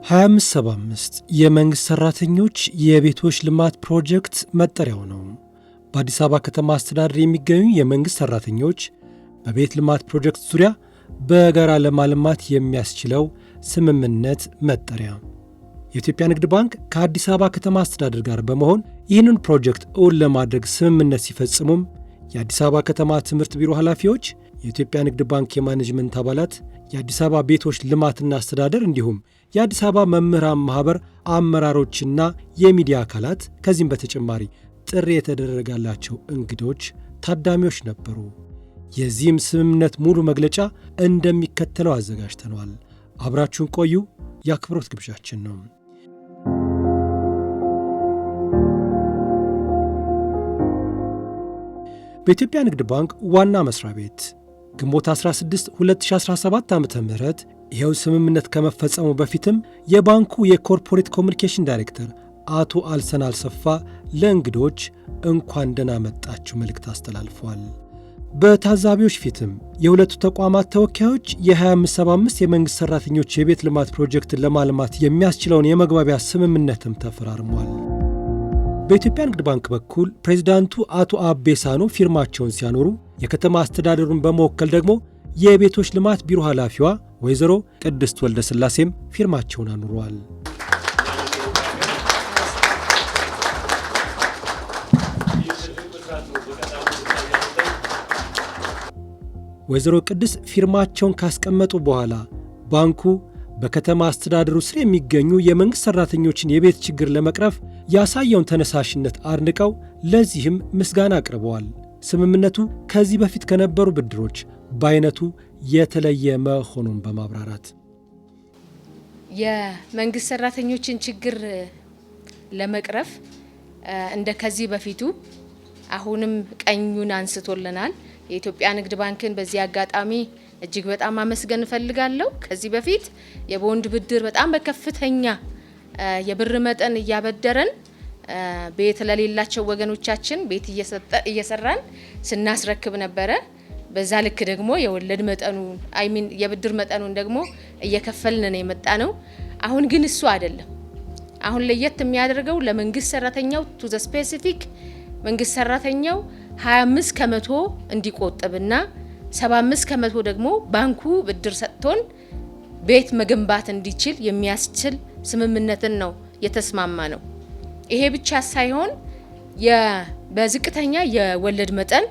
2575 የመንግስት ሰራተኞች የቤቶች ልማት ፕሮጀክት መጠሪያው ነው። በአዲስ አበባ ከተማ አስተዳደር የሚገኙ የመንግስት ሰራተኞች በቤት ልማት ፕሮጀክት ዙሪያ በጋራ ለማልማት የሚያስችለው ስምምነት መጠሪያ። የኢትዮጵያ ንግድ ባንክ ከአዲስ አበባ ከተማ አስተዳደር ጋር በመሆን ይህንን ፕሮጀክት እውን ለማድረግ ስምምነት ሲፈጽሙም የአዲስ አበባ ከተማ ትምህርት ቢሮ ኃላፊዎች፣ የኢትዮጵያ ንግድ ባንክ የማኔጅመንት አባላት፣ የአዲስ አበባ ቤቶች ልማትና አስተዳደር እንዲሁም የአዲስ አበባ መምህራን ማህበር አመራሮችና የሚዲያ አካላት ከዚህም በተጨማሪ ጥሪ የተደረጋላቸው እንግዶች ታዳሚዎች ነበሩ። የዚህም ስምምነት ሙሉ መግለጫ እንደሚከተለው አዘጋጅተነዋል። አብራችሁን ቆዩ የአክብሮት ግብዣችን ነው። በኢትዮጵያ ንግድ ባንክ ዋና መስሪያ ቤት ግንቦት 16 2017 ዓ.ም ይኸው ስምምነት ከመፈጸሙ በፊትም የባንኩ የኮርፖሬት ኮሚኒኬሽን ዳይሬክተር አቶ አልሰን አልሰፋ ለእንግዶች እንኳን ደህና መጣችሁ መልእክት አስተላልፈዋል። በታዛቢዎች ፊትም የሁለቱ ተቋማት ተወካዮች የ2575 የመንግሥት ሠራተኞች የቤት ልማት ፕሮጀክትን ለማልማት የሚያስችለውን የመግባቢያ ስምምነትም ተፈራርሟል። በኢትዮጵያ ንግድ ባንክ በኩል ፕሬዚዳንቱ አቶ አቤ ሳኖ ፊርማቸውን ሲያኖሩ የከተማ አስተዳደሩን በመወከል ደግሞ የቤቶች ልማት ቢሮ ኃላፊዋ ወይዘሮ ቅድስት ወልደ ሥላሴም ፊርማቸውን አኑረዋል። ወይዘሮ ቅድስት ፊርማቸውን ካስቀመጡ በኋላ ባንኩ በከተማ አስተዳደሩ ስር የሚገኙ የመንግሥት ሠራተኞችን የቤት ችግር ለመቅረፍ ያሳየውን ተነሳሽነት አድንቀው ለዚህም ምስጋና አቅርበዋል። ስምምነቱ ከዚህ በፊት ከነበሩ ብድሮች በአይነቱ የተለየ መሆኑን በማብራራት የመንግሥት ሠራተኞችን ችግር ለመቅረፍ እንደ ከዚህ በፊቱ አሁንም ቀኙን አንስቶልናል። የኢትዮጵያ ንግድ ባንክን በዚህ አጋጣሚ እጅግ በጣም አመስገን እፈልጋለሁ። ከዚህ በፊት የቦንድ ብድር በጣም በከፍተኛ የብር መጠን እያበደረን ቤት ለሌላቸው ወገኖቻችን ቤት እየሰራን ስናስረክብ ነበረ። በዛ ልክ ደግሞ የወለድ መጠኑ የብድር መጠኑን ደግሞ እየከፈልን ነው የመጣ ነው። አሁን ግን እሱ አይደለም። አሁን ለየት የሚያደርገው ለመንግስት ሰራተኛው ቱ ዘ ስፔሲፊክ መንግስት ሰራተኛው 25 ከመቶ እንዲቆጥብና 75 ከመቶ ደግሞ ባንኩ ብድር ሰጥቶን ቤት መገንባት እንዲችል የሚያስችል ስምምነትን ነው የተስማማ ነው። ይሄ ብቻ ሳይሆን በዝቅተኛ የወለድ መጠን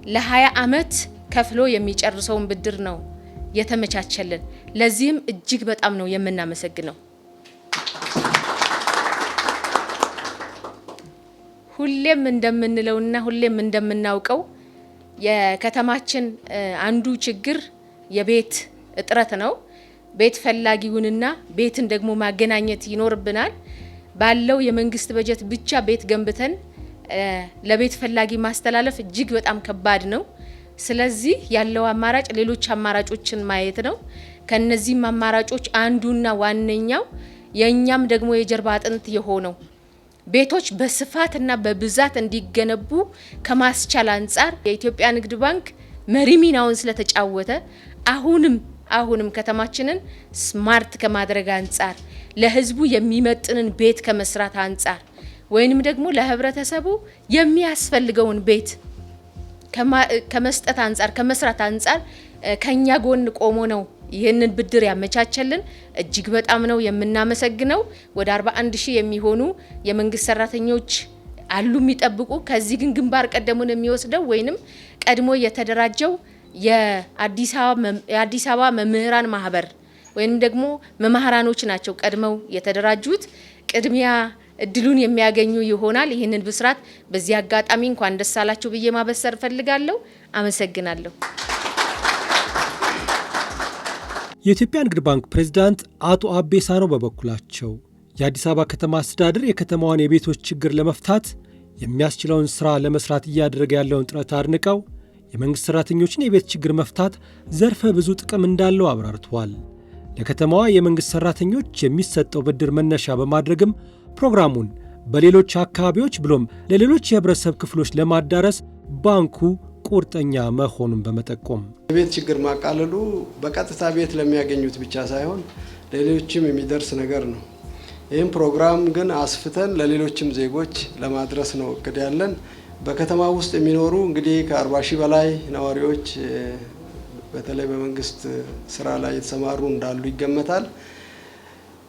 ለ20 ዓመት ከፍሎ የሚጨርሰውን ብድር ነው የተመቻቸልን። ለዚህም እጅግ በጣም ነው የምናመሰግነው። ሁሌም እንደምንለውና ሁሌም እንደምናውቀው የከተማችን አንዱ ችግር የቤት እጥረት ነው። ቤት ፈላጊውንና ቤትን ደግሞ ማገናኘት ይኖርብናል። ባለው የመንግስት በጀት ብቻ ቤት ገንብተን ለቤት ፈላጊ ማስተላለፍ እጅግ በጣም ከባድ ነው። ስለዚህ ያለው አማራጭ ሌሎች አማራጮችን ማየት ነው። ከነዚህም አማራጮች አንዱና ዋነኛው የኛም ደግሞ የጀርባ አጥንት የሆነው ቤቶች በስፋትና በብዛት እንዲገነቡ ከማስቻል አንጻር የኢትዮጵያ ንግድ ባንክ መሪ ሚናውን ስለተጫወተ አሁንም ከተማችንን ስማርት ከማድረግ አንጻር ለህዝቡ የሚመጥንን ቤት ከመስራት አንጻር ወይንም ደግሞ ለህብረተሰቡ የሚያስፈልገውን ቤት ከመስጠት አንጻር ከመስራት አንጻር ከኛ ጎን ቆሞ ነው ይህንን ብድር ያመቻቸልን። እጅግ በጣም ነው የምናመሰግነው። ወደ 41,000 የሚሆኑ የመንግስት ሰራተኞች አሉ የሚጠብቁ። ከዚህ ግን ግንባር ቀደሙን የሚወስደው ወይንም ቀድሞ የተደራጀው የአዲስ አበባ መምህራን ማህበር ወይንም ደግሞ መምህራኖች ናቸው ቀድመው የተደራጁት። ቅድሚያ እድሉን የሚያገኙ ይሆናል። ይህንን ብስራት በዚህ አጋጣሚ እንኳን ደስ አላችሁ ብዬ ማበሰር ፈልጋለሁ። አመሰግናለሁ። የኢትዮጵያ ንግድ ባንክ ፕሬዝዳንት አቶ አቤ ሳኖ በበኩላቸው የአዲስ አበባ ከተማ አስተዳደር የከተማዋን የቤቶች ችግር ለመፍታት የሚያስችለውን ሥራ ለመስራት እያደረገ ያለውን ጥረት አድንቀው የመንግሥት ሠራተኞችን የቤት ችግር መፍታት ዘርፈ ብዙ ጥቅም እንዳለው አብራርተዋል። ለከተማዋ የመንግሥት ሠራተኞች የሚሰጠው ብድር መነሻ በማድረግም ፕሮግራሙን በሌሎች አካባቢዎች ብሎም ለሌሎች የህብረተሰብ ክፍሎች ለማዳረስ ባንኩ ቁርጠኛ መሆኑን በመጠቆም የቤት ችግር ማቃለሉ በቀጥታ ቤት ለሚያገኙት ብቻ ሳይሆን ለሌሎችም የሚደርስ ነገር ነው። ይህም ፕሮግራም ግን አስፍተን ለሌሎችም ዜጎች ለማድረስ ነው እቅድ ያለን። በከተማ ውስጥ የሚኖሩ እንግዲህ ከ40 ሺህ በላይ ነዋሪዎች በተለይ በመንግስት ስራ ላይ የተሰማሩ እንዳሉ ይገመታል።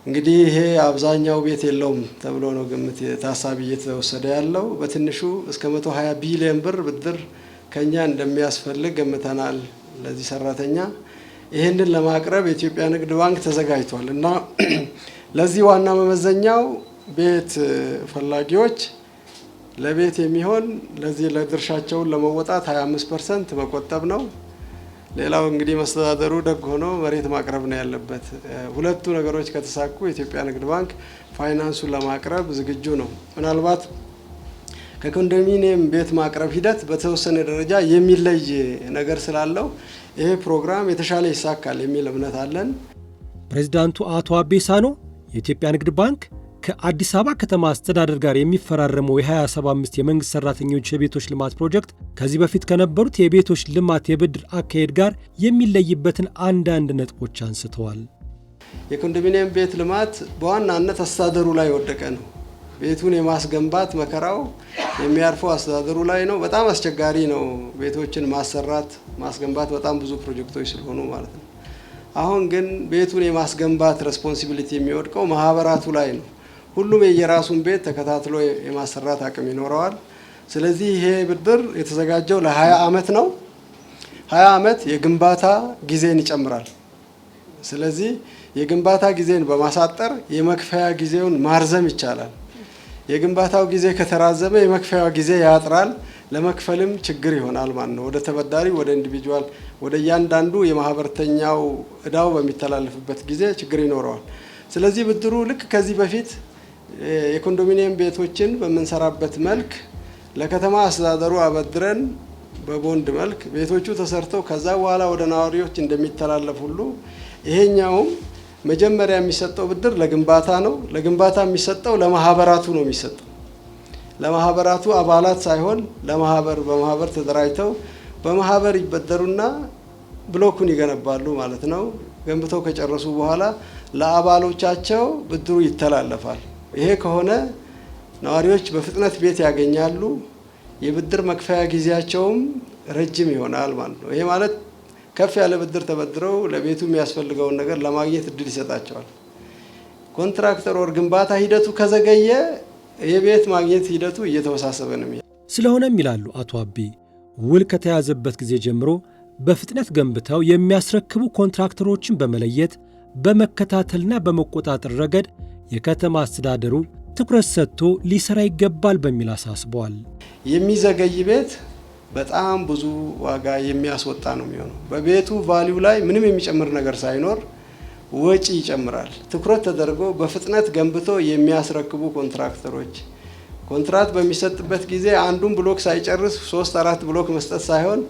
እንግዲህ ይሄ አብዛኛው ቤት የለውም ተብሎ ነው ግምት ታሳቢ እየተወሰደ ያለው። በትንሹ እስከ 120 ቢሊዮን ብር ብድር ከኛ እንደሚያስፈልግ ገምተናል ለዚህ ሰራተኛ። ይህንን ለማቅረብ የኢትዮጵያ ንግድ ባንክ ተዘጋጅቷል እና ለዚህ ዋና መመዘኛው ቤት ፈላጊዎች ለቤት የሚሆን ለዚህ ለድርሻቸውን ለመወጣት 25% መቆጠብ ነው። ሌላው እንግዲህ መስተዳደሩ ደግ ሆኖ መሬት ማቅረብ ነው ያለበት። ሁለቱ ነገሮች ከተሳኩ የኢትዮጵያ ንግድ ባንክ ፋይናንሱን ለማቅረብ ዝግጁ ነው። ምናልባት ከኮንዶሚኒየም ቤት ማቅረብ ሂደት በተወሰነ ደረጃ የሚለይ ነገር ስላለው ይሄ ፕሮግራም የተሻለ ይሳካል የሚል እምነት አለን። ፕሬዝዳንቱ አቶ አቤ ሳኖ የኢትዮጵያ ንግድ ባንክ ከአዲስ አበባ ከተማ አስተዳደር ጋር የሚፈራረመው የ2075 የመንግስት ሰራተኞች የቤቶች ልማት ፕሮጀክት ከዚህ በፊት ከነበሩት የቤቶች ልማት የብድር አካሄድ ጋር የሚለይበትን አንዳንድ ነጥቦች አንስተዋል። የኮንዶሚኒየም ቤት ልማት በዋናነት አስተዳደሩ ላይ ወደቀ ነው። ቤቱን የማስገንባት መከራው የሚያርፈው አስተዳደሩ ላይ ነው። በጣም አስቸጋሪ ነው ቤቶችን ማስገንባት በጣም ብዙ ፕሮጀክቶች ስለሆኑ ማለት ነው። አሁን ግን ቤቱን የማስገንባት ሬስፖንሲቢሊቲ የሚወድቀው ማህበራቱ ላይ ነው። ሁሉም የየራሱን ቤት ተከታትሎ የማሰራት አቅም ይኖረዋል። ስለዚህ ይሄ ብድር የተዘጋጀው ለ20 ዓመት ነው። 20 ዓመት የግንባታ ጊዜን ይጨምራል። ስለዚህ የግንባታ ጊዜን በማሳጠር የመክፈያ ጊዜውን ማርዘም ይቻላል። የግንባታው ጊዜ ከተራዘመ የመክፈያ ጊዜ ያጥራል። ለመክፈልም ችግር ይሆናል ማለት ነው። ወደ ተበዳሪ፣ ወደ ኢንዲቪጁዋል፣ ወደ እያንዳንዱ የማህበርተኛው እዳው በሚተላለፍበት ጊዜ ችግር ይኖረዋል። ስለዚህ ብድሩ ልክ ከዚህ በፊት የኮንዶሚኒየም ቤቶችን በምንሰራበት መልክ ለከተማ አስተዳደሩ አበድረን በቦንድ መልክ ቤቶቹ ተሰርተው ከዛ በኋላ ወደ ነዋሪዎች እንደሚተላለፍ ሁሉ ይሄኛውም መጀመሪያ የሚሰጠው ብድር ለግንባታ ነው። ለግንባታ የሚሰጠው ለማህበራቱ ነው የሚሰጠው። ለማህበራቱ አባላት ሳይሆን በማህበር ተደራጅተው በማህበር ይበደሩና ብሎኩን ይገነባሉ ማለት ነው። ገንብተው ከጨረሱ በኋላ ለአባሎቻቸው ብድሩ ይተላለፋል። ይሄ ከሆነ ነዋሪዎች በፍጥነት ቤት ያገኛሉ። የብድር መክፈያ ጊዜያቸውም ረጅም ይሆናል ማለት ነው። ይሄ ማለት ከፍ ያለ ብድር ተበድረው ለቤቱ የሚያስፈልገውን ነገር ለማግኘት እድል ይሰጣቸዋል። ኮንትራክተር ወር ግንባታ ሂደቱ ከዘገየ የቤት ማግኘት ሂደቱ እየተወሳሰበ ነው። ስለሆነም ይላሉ አቶ አቤ ውል ከተያዘበት ጊዜ ጀምሮ በፍጥነት ገንብተው የሚያስረክቡ ኮንትራክተሮችን በመለየት በመከታተልና በመቆጣጠር ረገድ የከተማ አስተዳደሩ ትኩረት ሰጥቶ ሊሰራ ይገባል በሚል አሳስበዋል። የሚዘገይ ቤት በጣም ብዙ ዋጋ የሚያስወጣ ነው የሚሆነው። በቤቱ ቫልዩ ላይ ምንም የሚጨምር ነገር ሳይኖር ወጪ ይጨምራል። ትኩረት ተደርጎ በፍጥነት ገንብቶ የሚያስረክቡ ኮንትራክተሮች ኮንትራት በሚሰጥበት ጊዜ አንዱን ብሎክ ሳይጨርስ 3-4 ብሎክ መስጠት ሳይሆን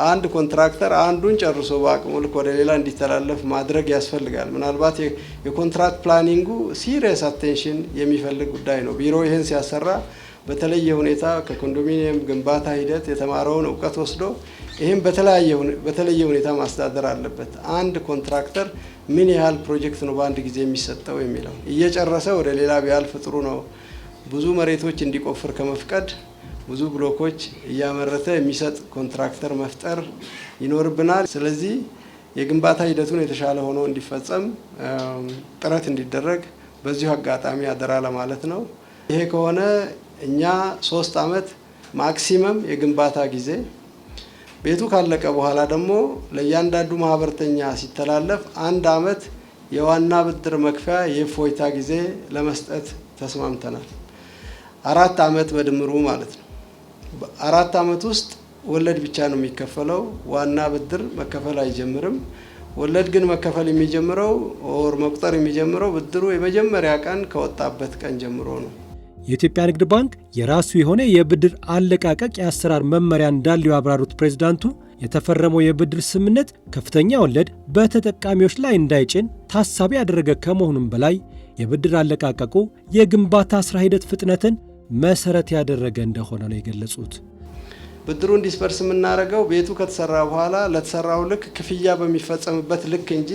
አንድ ኮንትራክተር አንዱን ጨርሶ በአቅሙ ልክ ወደ ሌላ እንዲተላለፍ ማድረግ ያስፈልጋል። ምናልባት የኮንትራት ፕላኒንጉ ሲሪየስ አቴንሽን የሚፈልግ ጉዳይ ነው። ቢሮ ይህን ሲያሰራ በተለየ ሁኔታ ከኮንዶሚኒየም ግንባታ ሂደት የተማረውን እውቀት ወስዶ ይህም በተለየ ሁኔታ ማስተዳደር አለበት። አንድ ኮንትራክተር ምን ያህል ፕሮጀክት ነው በአንድ ጊዜ የሚሰጠው የሚለው እየጨረሰ ወደ ሌላ ቢያልፍ ጥሩ ነው። ብዙ መሬቶች እንዲቆፍር ከመፍቀድ ብዙ ብሎኮች እያመረተ የሚሰጥ ኮንትራክተር መፍጠር ይኖርብናል። ስለዚህ የግንባታ ሂደቱን የተሻለ ሆኖ እንዲፈጸም ጥረት እንዲደረግ በዚሁ አጋጣሚ አደራ ለማለት ነው። ይሄ ከሆነ እኛ 3 ዓመት ማክሲመም የግንባታ ጊዜ፣ ቤቱ ካለቀ በኋላ ደግሞ ለእያንዳንዱ ማህበርተኛ ሲተላለፍ 1 ዓመት የዋና ብድር መክፈያ የእፎይታ ጊዜ ለመስጠት ተስማምተናል። 4 ዓመት በድምሩ ማለት ነው። በ4 ዓመት ውስጥ ወለድ ብቻ ነው የሚከፈለው። ዋና ብድር መከፈል አይጀምርም። ወለድ ግን መከፈል የሚጀምረው መቁጠር የሚጀምረው ብድሩ የመጀመሪያ ቀን ከወጣበት ቀን ጀምሮ ነው። የኢትዮጵያ ንግድ ባንክ የራሱ የሆነ የብድር አለቃቀቅ የአሰራር መመሪያ እንዳለው ያብራሩት ፕሬዝዳንቱ የተፈረመው የብድር ስምምነት ከፍተኛ ወለድ በተጠቃሚዎች ላይ እንዳይጭን ታሳቢ ያደረገ ከመሆኑም በላይ የብድር አለቃቀቁ የግንባታ ስራ ሂደት ፍጥነትን መሰረት ያደረገ እንደሆነ ነው የገለጹት። ብድሩን ዲስፐርስ የምናደርገው ቤቱ ከተሰራ በኋላ ለተሰራው ልክ ክፍያ በሚፈጸምበት ልክ እንጂ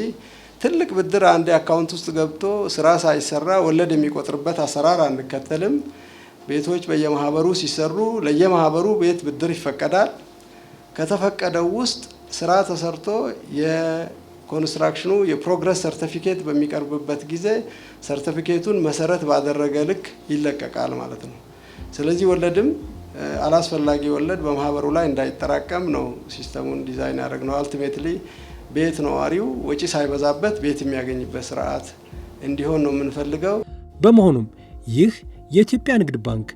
ትልቅ ብድር አንድ አካውንት ውስጥ ገብቶ ስራ ሳይሰራ ወለድ የሚቆጥርበት አሰራር አንከተልም። ቤቶች በየማህበሩ ሲሰሩ ለየማህበሩ ቤት ብድር ይፈቀዳል። ከተፈቀደው ውስጥ ስራ ተሰርቶ የኮንስትራክሽኑ የፕሮግረስ ሰርቲፊኬት በሚቀርብበት ጊዜ ሰርቲፊኬቱን መሰረት ባደረገ ልክ ይለቀቃል ማለት ነው። ስለዚህ ወለድም አላስፈላጊ ወለድ በማህበሩ ላይ እንዳይጠራቀም ነው ሲስተሙን ዲዛይን ያደረግነው። አልቲሜትሊ ቤት ነዋሪው ወጪ ሳይበዛበት ቤት የሚያገኝበት ስርዓት እንዲሆን ነው የምንፈልገው። በመሆኑም ይህ የኢትዮጵያ ንግድ ባንክ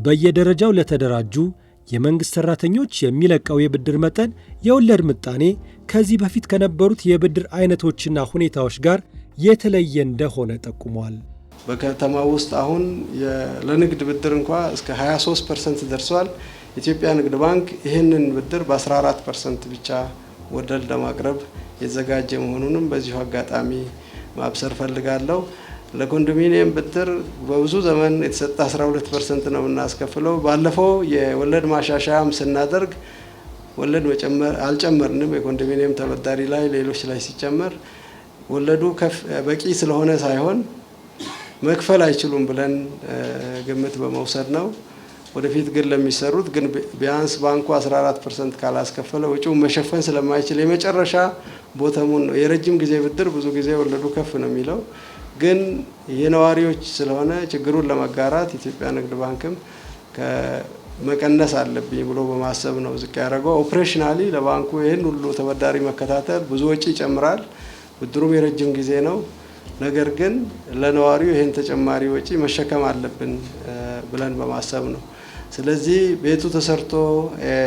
በየደረጃው ለተደራጁ የመንግስት ሰራተኞች የሚለቀው የብድር መጠን የወለድ ምጣኔ ከዚህ በፊት ከነበሩት የብድር አይነቶችና ሁኔታዎች ጋር የተለየ እንደሆነ ጠቁሟል። በከተማ ውስጥ አሁን ለንግድ ብድር እንኳ እስከ 23% ደርሷል። ኢትዮጵያ ንግድ ባንክ ይህንን ብድር በ14% ብቻ ወለድ ለማቅረብ የተዘጋጀ መሆኑንም በዚሁ አጋጣሚ ማብሰር ፈልጋለሁ። ለኮንዶሚኒየም ብድር በብዙ ዘመን የተሰጠ 12% ነው የምናስከፍለው። ባለፈው የወለድ ማሻሻያም ስናደርግ ወለድ አልጨመርንም። የኮንዶሚኒየም ተበዳሪ ላይ ሌሎች ላይ ሲጨመር ወለዱ በቂ ስለሆነ ሳይሆን መክፈል አይችሉም ብለን ግምት በመውሰድ ነው። ወደፊት ግን ለሚሰሩት ግን ቢያንስ ባንኩ 14% ካላስከፈለ ወጪውን መሸፈን ስለማይችል የመጨረሻ ቦተሙን ነው። የረጅም ጊዜ ብድር ብዙ ጊዜ ወለዱ ከፍ ነው የሚለው፣ ግን የነዋሪዎች ስለሆነ ችግሩን ለመጋራት ኢትዮጵያ ንግድ ባንክም መቀነስ አለብኝ ብሎ በማሰብ ነው ዝቅ ያደረገው። ኦፕሬሽናሊ ለባንኩ ይህን ሁሉ ተበዳሪ መከታተል ብዙ ወጪ ይጨምራል። ብድሩም የረጅም ጊዜ ነው። ነገር ግን ለነዋሪው ይህን ተጨማሪ ወጪ መሸከም አለብን ብለን በማሰብ ነው። ስለዚህ ቤቱ ተሰርቶ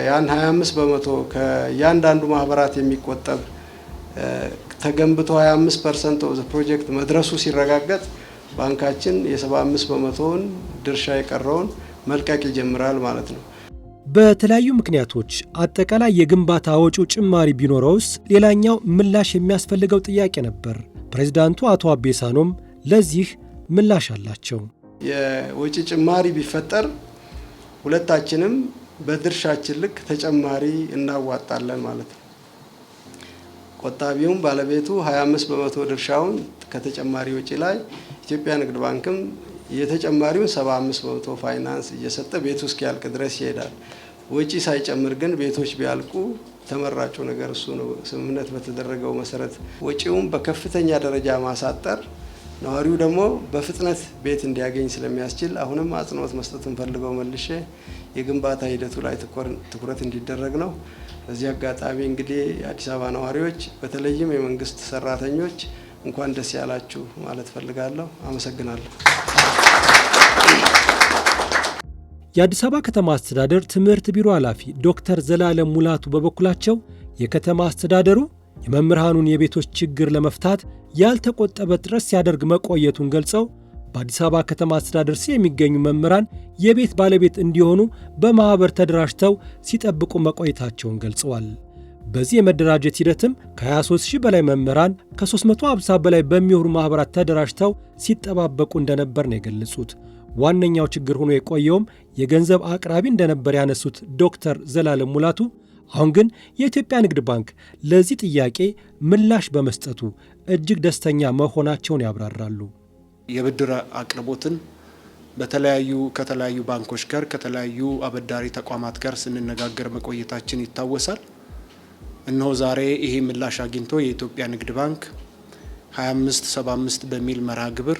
ያን 25% ከእያንዳንዱ ማህበራት የሚቆጠብ ተገንብቶ 25% ኦፍ ፕሮጀክት መድረሱ ሲረጋገጥ ባንካችን የ75%ውን ድርሻ የቀረውን መልቀቅ ይጀምራል ማለት ነው። በተለያዩ ምክንያቶች አጠቃላይ የግንባታ ወጪው ጭማሪ ቢኖረውስ ሌላኛው ምላሽ የሚያስፈልገው ጥያቄ ነበር። ፕሬዝዳንቱ አቶ አቤሳኖም ለዚህ ምላሽ አላቸው። የወጪ ጭማሪ ቢፈጠር ሁለታችንም በድርሻችን ልክ ተጨማሪ እናዋጣለን ማለት ነው። ቆጣቢውም ባለቤቱ 25% ድርሻውን ከተጨማሪ ወጪ ላይ፣ ኢትዮጵያ ንግድ ባንክም የተጨማሪውን 75% ፋይናንስ እየሰጠ ቤቱ እስኪያልቅ ድረስ ይሄዳል። ወጪ ሳይጨምር ግን ቤቶች ቢያልቁ ተመራጩ ነገር እሱ ነው። ስምምነት በተደረገው መሰረት ወጪውን በከፍተኛ ደረጃ ማሳጠር፣ ነዋሪው ደግሞ በፍጥነት ቤት እንዲያገኝ ስለሚያስችል አሁንም አጽንኦት መስጠት እንፈልገው መልሼ የግንባታ ሂደቱ ላይ ትኩረት እንዲደረግ ነው። በዚህ አጋጣሚ እንግዲህ የአዲስ አበባ ነዋሪዎች በተለይም የመንግስት ሰራተኞች እንኳን ደስ ያላችሁ ማለት ፈልጋለሁ። አመሰግናለሁ። የአዲስ አበባ ከተማ አስተዳደር ትምህርት ቢሮ ኃላፊ ዶክተር ዘላለም ሙላቱ በበኩላቸው የከተማ አስተዳደሩ የመምህራኑን የቤቶች ችግር ለመፍታት ያልተቆጠበ ጥረት ሲያደርግ መቆየቱን ገልጸው በአዲስ አበባ ከተማ አስተዳደር ስር የሚገኙ መምህራን የቤት ባለቤት እንዲሆኑ በማህበር ተደራጅተው ሲጠብቁ መቆየታቸውን ገልጸዋል። በዚህ የመደራጀት ሂደትም ከ23000 በላይ መምህራን ከ350 በላይ በሚሆኑ ማህበራት ተደራጅተው ሲጠባበቁ እንደነበር ነው የገለጹት። ዋነኛው ችግር ሆኖ የቆየውም የገንዘብ አቅራቢ እንደነበር ያነሱት ዶክተር ዘላለም ሙላቱ አሁን ግን የኢትዮጵያ ንግድ ባንክ ለዚህ ጥያቄ ምላሽ በመስጠቱ እጅግ ደስተኛ መሆናቸውን ያብራራሉ። የብድር አቅርቦትን ከተለያዩ ባንኮች ጋር ከተለያዩ አበዳሪ ተቋማት ጋር ስንነጋገር መቆየታችን ይታወሳል። እነሆ ዛሬ ይሄ ምላሽ አግኝቶ የኢትዮጵያ ንግድ ባንክ 2575 በሚል መርሃ ግብር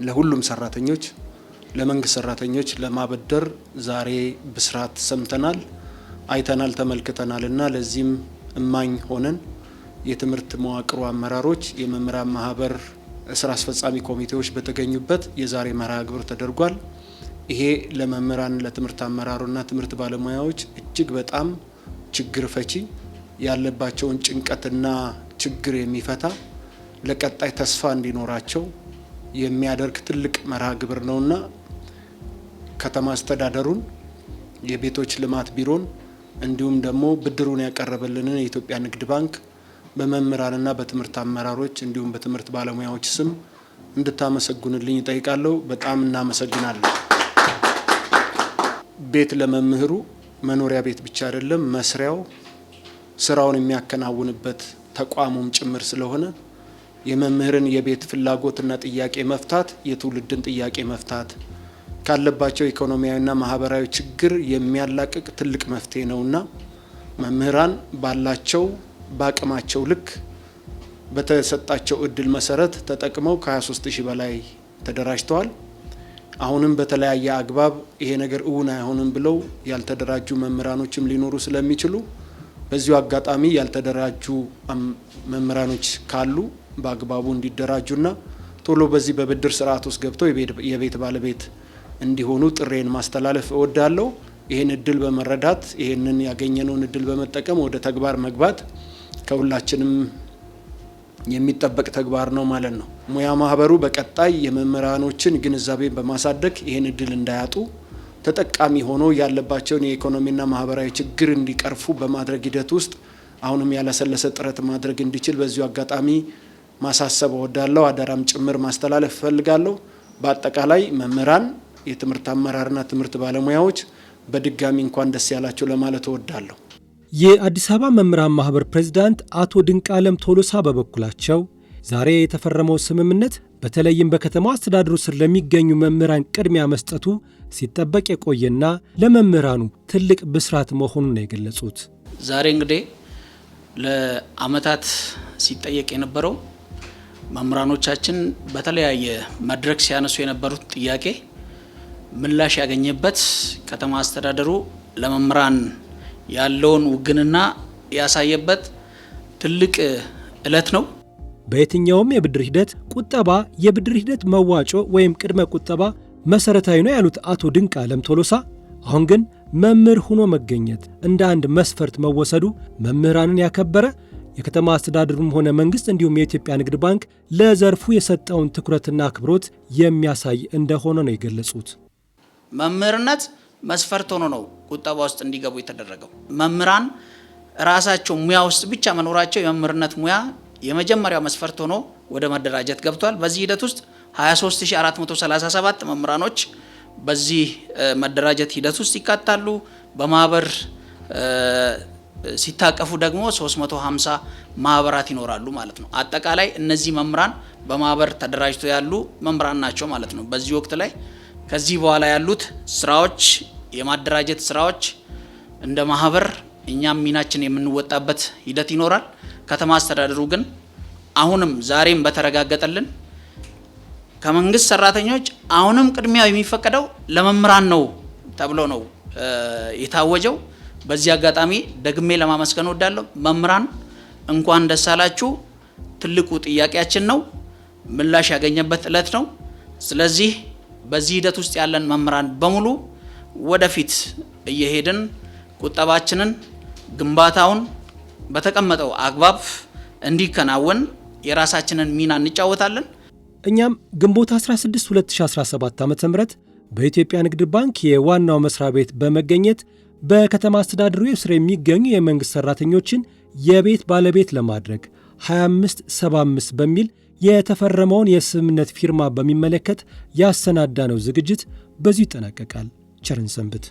ለሁሉም ሰራተኞች ለመንግስት ሰራተኞች ለማበደር ዛሬ ብስራት ሰምተናል፣ አይተናል፣ ተመልክተናልና ለዚህም እማኝ ሆነን የትምህርት መዋቅሩ አመራሮች፣ የመምህራን ማህበር ስራ አስፈጻሚ ኮሚቴዎች በተገኙበት የዛሬ መርሃ ግብር ተደርጓል። ይሄ ለመምህራን ለትምህርት አመራሩና ትምህርት ባለሙያዎች እጅግ በጣም ችግር ፈቺ ያለባቸውን ጭንቀትና ችግር የሚፈታ ለቀጣይ ተስፋ እንዲኖራቸው የሚያደርግ ትልቅ መርሃ ግብር ነውና ከተማ አስተዳደሩን የቤቶች ልማት ቢሮን እንዲሁም ደግሞ ብድሩን ያቀረበልንን የኢትዮጵያ ንግድ ባንክ በመምህራንና በትምህርት አመራሮች እንዲሁም በትምህርት ባለሙያዎች ስም እንድታመሰግኑልኝ እጠይቃለሁ። በጣም እናመሰግናለን። ቤት ለመምህሩ መኖሪያ ቤት ብቻ አይደለም፣ መስሪያው ስራውን የሚያከናውንበት ተቋሙም ጭምር ስለሆነ የመምህርን የቤት ፍላጎትና ጥያቄ መፍታት የትውልድን ጥያቄ መፍታት ካለባቸው ኢኮኖሚያዊና ማህበራዊ ችግር የሚያላቅቅ ትልቅ መፍትሄ ነውና መምህራን ባላቸው በአቅማቸው ልክ በተሰጣቸው እድል መሰረት ተጠቅመው ከ23000 በላይ ተደራጅተዋል። አሁንም በተለያየ አግባብ ይሄ ነገር እውን አይሆንም ብለው ያልተደራጁ መምህራኖችም ሊኖሩ ስለሚችሉ በዚሁ አጋጣሚ ያልተደራጁ መምህራኖች ካሉ በአግባቡ እንዲደራጁና ቶሎ በዚህ በብድር ስርዓት ውስጥ ገብተው የቤት ባለቤት እንዲሆኑ ጥሬን ማስተላለፍ እወዳለሁ። ይህን እድል በመረዳት ይህንን ያገኘነውን እድል በመጠቀም ወደ ተግባር መግባት ከሁላችንም የሚጠበቅ ተግባር ነው ማለት ነው። ሙያ ማህበሩ በቀጣይ የመምህራኖችን ግንዛቤ በማሳደግ ይህን እድል እንዳያጡ ተጠቃሚ ሆኖ ያለባቸውን የኢኮኖሚና ማህበራዊ ችግር እንዲቀርፉ በማድረግ ሂደት ውስጥ አሁንም ያለሰለሰ ጥረት ማድረግ እንዲችል በዚሁ አጋጣሚ ማሳሰብ እወዳለሁ። አደራም ጭምር ማስተላለፍ እፈልጋለሁ። በአጠቃላይ መምህራን፣ የትምህርት አመራርና ትምህርት ባለሙያዎች በድጋሚ እንኳን ደስ ያላችሁ ለማለት እወዳለሁ። የአዲስ አበባ መምህራን ማህበር ፕሬዝዳንት አቶ ድንቃለም ቶሎሳ በበኩላቸው ዛሬ የተፈረመው ስምምነት በተለይም በከተማው አስተዳደሩ ስር ለሚገኙ መምህራን ቅድሚያ መስጠቱ ሲጠበቅ የቆየና ለመምህራኑ ትልቅ ብስራት መሆኑን ነው የገለጹት። ዛሬ እንግዲህ ለአመታት ሲጠየቅ የነበረው መምህራኖቻችን በተለያየ መድረክ ሲያነሱ የነበሩት ጥያቄ ምላሽ ያገኘበት ከተማ አስተዳደሩ ለመምህራን ያለውን ውግንና ያሳየበት ትልቅ ዕለት ነው። በየትኛውም የብድር ሂደት ቁጠባ የብድር ሂደት መዋጮ ወይም ቅድመ ቁጠባ መሰረታዊ ነው ያሉት አቶ ድንቃለም ቶሎሳ አሁን ግን መምህር ሆኖ መገኘት እንደ አንድ መስፈርት መወሰዱ መምህራንን ያከበረ የከተማ አስተዳደሩም ሆነ መንግስት እንዲሁም የኢትዮጵያ ንግድ ባንክ ለዘርፉ የሰጠውን ትኩረትና አክብሮት የሚያሳይ እንደሆነ ነው የገለጹት። መምህርነት መስፈርት ሆኖ ነው ቁጠባ ውስጥ እንዲገቡ የተደረገው። መምህራን ራሳቸው ሙያ ውስጥ ብቻ መኖራቸው የመምህርነት ሙያ የመጀመሪያው መስፈርት ሆኖ ወደ መደራጀት ገብቷል። በዚህ ሂደት ውስጥ 23437 መምህራኖች በዚህ መደራጀት ሂደት ውስጥ ይካታሉ። በማህበር ሲታቀፉ ደግሞ 350 ማህበራት ይኖራሉ ማለት ነው። አጠቃላይ እነዚህ መምህራን በማህበር ተደራጅተው ያሉ መምህራን ናቸው ማለት ነው። በዚህ ወቅት ላይ ከዚህ በኋላ ያሉት ስራዎች የማደራጀት ስራዎች እንደ ማህበር እኛም ሚናችን የምንወጣበት ሂደት ይኖራል። ከተማ አስተዳደሩ ግን አሁንም ዛሬም በተረጋገጠልን ከመንግስት ሰራተኞች አሁንም ቅድሚያ የሚፈቀደው ለመምህራን ነው ተብሎ ነው የታወጀው። በዚህ አጋጣሚ ደግሜ ለማመስገን ወዳለሁ። መምህራን እንኳን ደስ አላችሁ። ትልቁ ጥያቄያችን ነው፣ ምላሽ ያገኘበት ዕለት ነው። ስለዚህ በዚህ ሂደት ውስጥ ያለን መምህራን በሙሉ ወደፊት እየሄድን ቁጠባችንን ግንባታውን በተቀመጠው አግባብ እንዲከናወን የራሳችንን ሚና እንጫወታለን። እኛም ግንቦት 16 2017 ዓ.ም በኢትዮጵያ ንግድ ባንክ የዋናው መስሪያ ቤት በመገኘት በከተማ አስተዳደሩ ስር የሚገኙ የመንግስት ሰራተኞችን የቤት ባለቤት ለማድረግ 2575 በሚል የተፈረመውን የስምምነት ፊርማ በሚመለከት ያሰናዳነው ዝግጅት በዚሁ ይጠናቀቃል። ቸርን ሰንብት።